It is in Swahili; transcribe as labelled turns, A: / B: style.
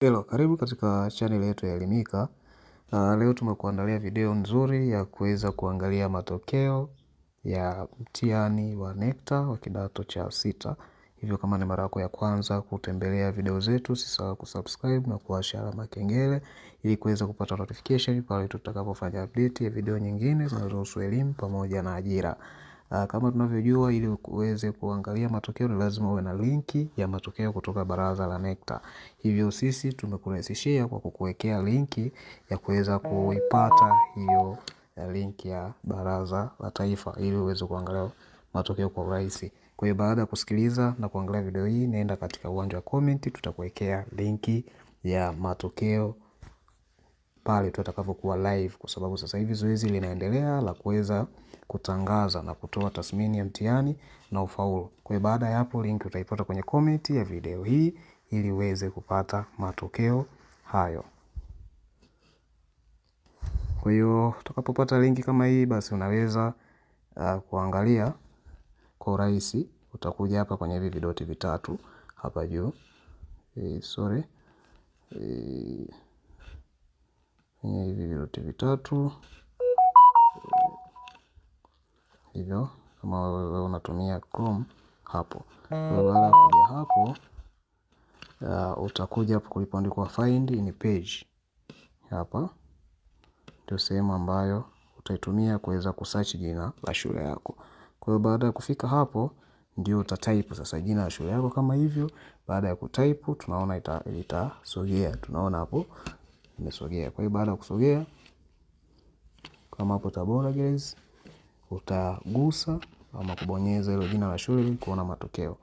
A: Hello, karibu katika channel yetu ya Elimika. Leo tumekuandalia video nzuri ya kuweza kuangalia matokeo ya mtihani wa NECTA wa kidato cha 6. Hivyo kama ni mara yako ya kwanza kutembelea video zetu, usisahau kusubscribe na kuwasha alama kengele ili kuweza kupata notification pale tutakapofanya update ya video nyingine zinazohusu elimu pamoja na ajira. Kama tunavyojua, ili uweze kuangalia matokeo ni lazima uwe na linki ya matokeo kutoka baraza la NECTA. Hivyo sisi tumekurahisishia kwa kukuwekea linki ya kuweza kuipata hiyo linki ya baraza la taifa ili uweze kuangalia matokeo kwa urahisi. Kwa hiyo baada ya kusikiliza na kuangalia video hii, nenda katika uwanja wa comment, tutakuwekea linki ya matokeo pale tutakapokuwa live, kwa sababu sasa hivi zoezi linaendelea la kuweza kutangaza na kutoa tathmini ya mtihani na ufaulu. Kwa hiyo baada ya hapo, link utaipata kwenye comment ya video hii ili uweze kupata matokeo hayo. Kwa hiyo utakapopata linki kama hii, basi unaweza kuangalia kwa urahisi. Utakuja hapa kwenye hivi vidoti vitatu hapa juu. Hivi vidoti vitatu hivyo, kama wewe unatumia Chrome hapo. Baada ya kuja hapo, utakuja hapo kulipoandikwa find in page. Hapa ndio sehemu ambayo utaitumia kuweza kusearch jina la shule yako. Kwa hiyo baada ya kufika hapo, ndio utatype sasa jina la shule yako kama hivyo. Baada ya kutype, tunaona itasogea. Tunaona hapo imesogea. Kwa hiyo baada ya kusogea kama hapo Tabora Girls, utagusa ama kubonyeza hilo jina la shule ili kuona matokeo.